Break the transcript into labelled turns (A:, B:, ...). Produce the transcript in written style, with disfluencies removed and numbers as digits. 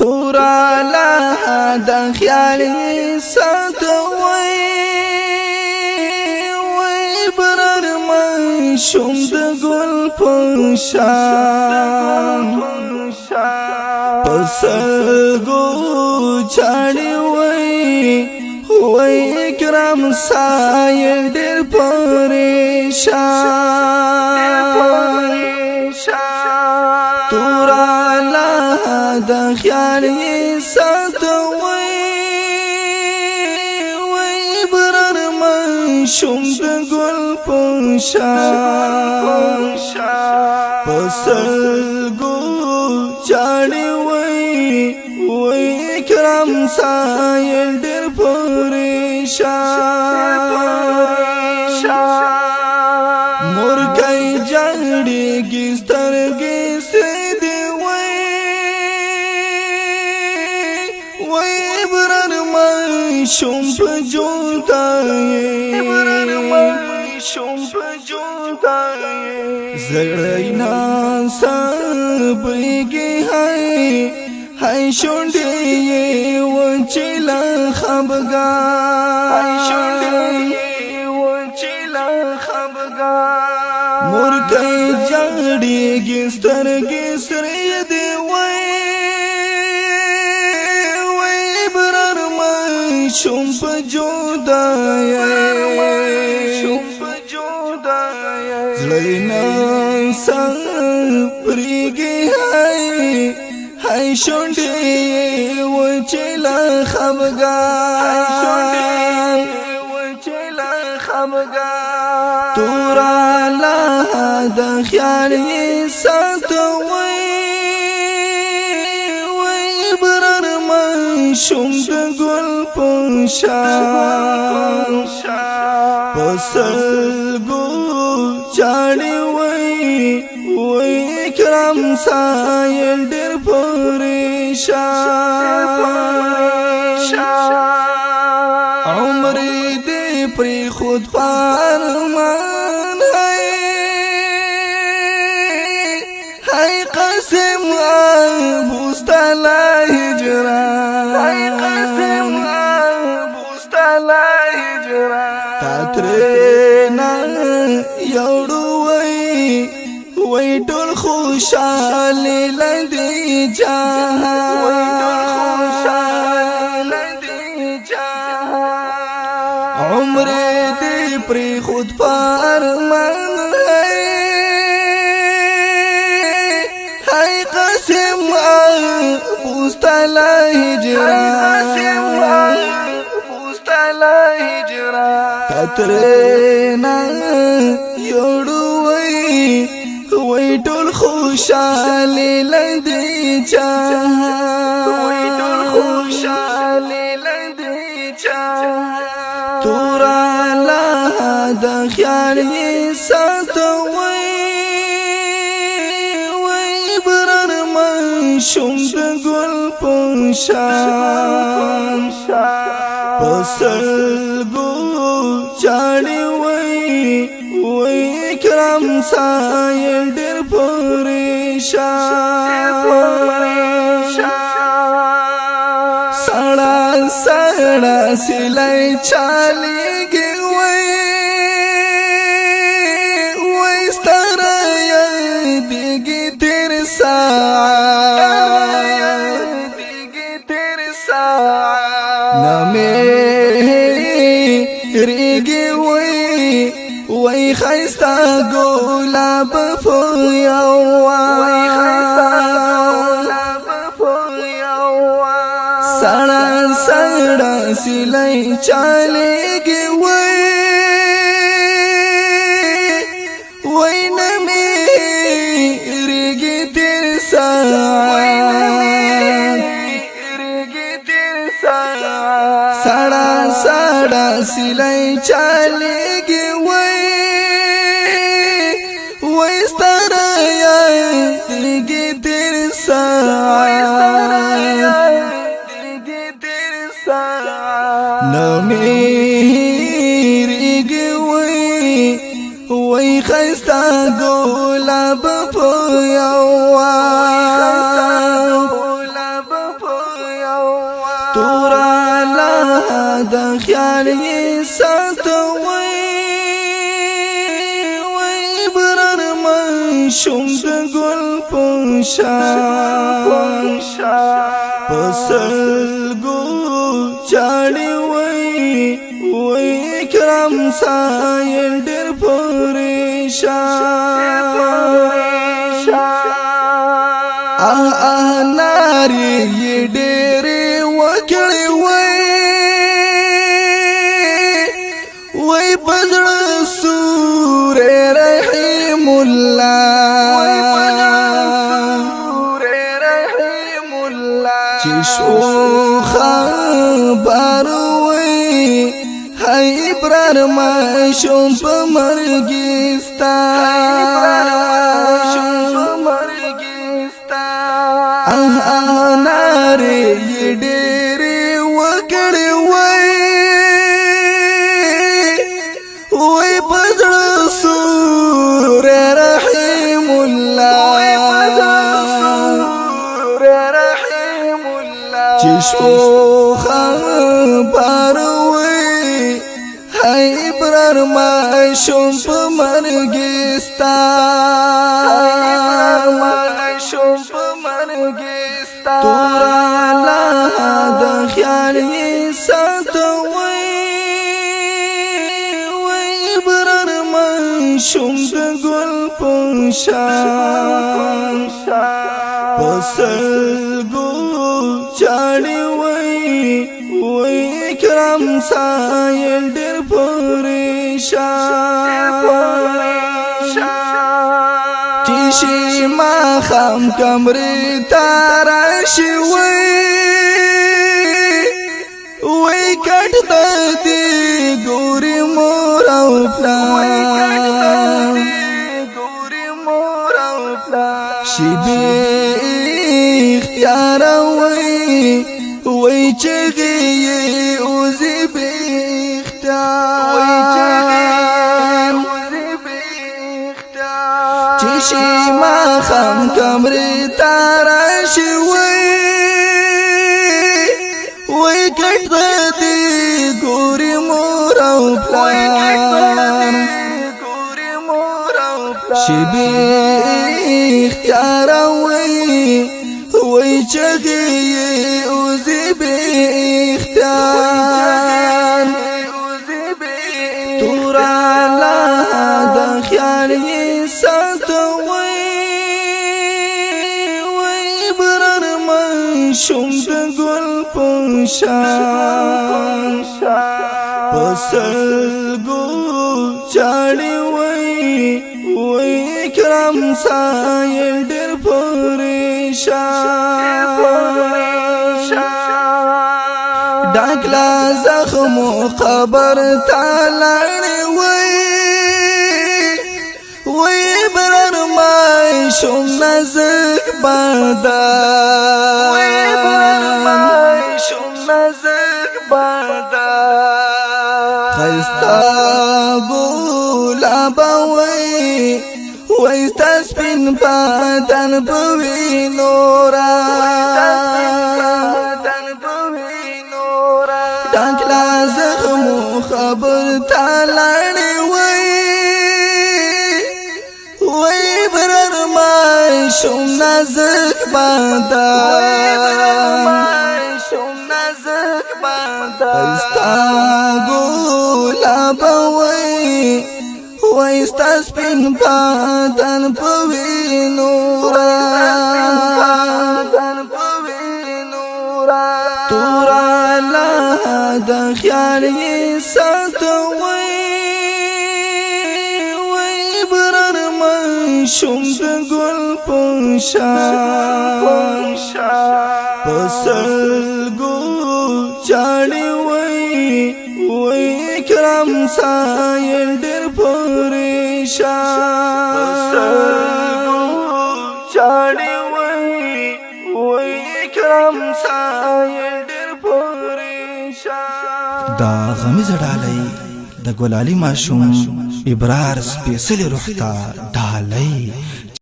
A: تورا لا د خیالي ساتوي وای برر من شوم د ګل پشان پسلګو چاړي وای کرام سایل ډېر پریشان تورا لا د خیالي ساتوي وای برر من شوم د ګل پشان پسلګو چاړي وای کرام سایل ډېر پریشان مرګي جړېږي سترګې سې دی وای برر من شوم په جوړای زړینا صبرېږي هاي شونډې وچلا خفګان مرګي جړېږي سترګې سرې دی وای برر من شوم په جوړای زړینا صبرېږي هاي شونډې وچلا خفګان تورا لا د خیالي ساتوي وای برر من شوم د ګل پشان پسلګو چاړي وای کرام سایل ډېر پریشان عمر دې پری خود فرمان هاي قسم بوستلا هجران تاترنا یوړو وای ټول خوشاله لندې جهان عمر دې پری خود فرمان هاي قسم بوستلا هجران کترنا یوړو وای ټول خوشاله لندې جهان تورا لا د خیالي ساتوي وای برر من شوم د ګل پشان پسلګو چاړي وای کرام سایل ډېر پریشان سړا سلای چاليږي وای ستاره دیږي تیر نامه ریږي وای خيستا ګلاب فویا سړا سلای چاليږي وای نامه ریږي تیر سړا سلای چاليږي وای ستاره دیږي تیر نمیریږي وای خيستا ګلاب په یو تورا لا د خیال یې ساتوي وای برر مشوم د ګل په شان پسلګو چاړي وای کرم سایل ډېر پریشان ناري ډېرې وکړې وای بزړه سورې رحیم الله چې شو خبر وای هاي برار ما شوم په مرګستا ناري ډېرې وکړې وای بزړه سورې رحیم الله چې شو خبر وای هاي برار ما شوم په مرګستا تورا لا د خیال یې ساتوي وای برر مشوم د ګل په شان پسلګو چاړي وای کرم سایل ډېر پریشان تیشی ما خام کمری تاراشی وی کٹ دی گوری مور او پلان شیبی اختیار وی چگی اوزی بی اختیار چشی ما خم کمری تاراشی وی کٹ دی گوری مور او پلان شبی اختیار وی چگی اوزی بی اختیار تورا لا د خیال یې ساتوي وای برر مشوم د ګل په شان پسلګو چاړي وای کرم سایل ډېر پریشان ډاکلا زخم قبر تالاړي وای برر مشوم نزک بادان خیستا ګلابه وای ستا سپین بدن په وینو ډاکلا زخم خبر تالاړي وای برر مشوم نزک بادان خیستا ګلابه وای ستا سپین بدن په وینو تورا لا د خیال یې ساتوي وای برر مشوم د ګل په شان پسلګو چاړي وای کرم سایل ډېر پریشان چاړي وای کرم سایل ډېر پریشان
B: دا غمی زړالی د ګلالي ماشوم ابرار سپیڅلی روح ته ډالۍ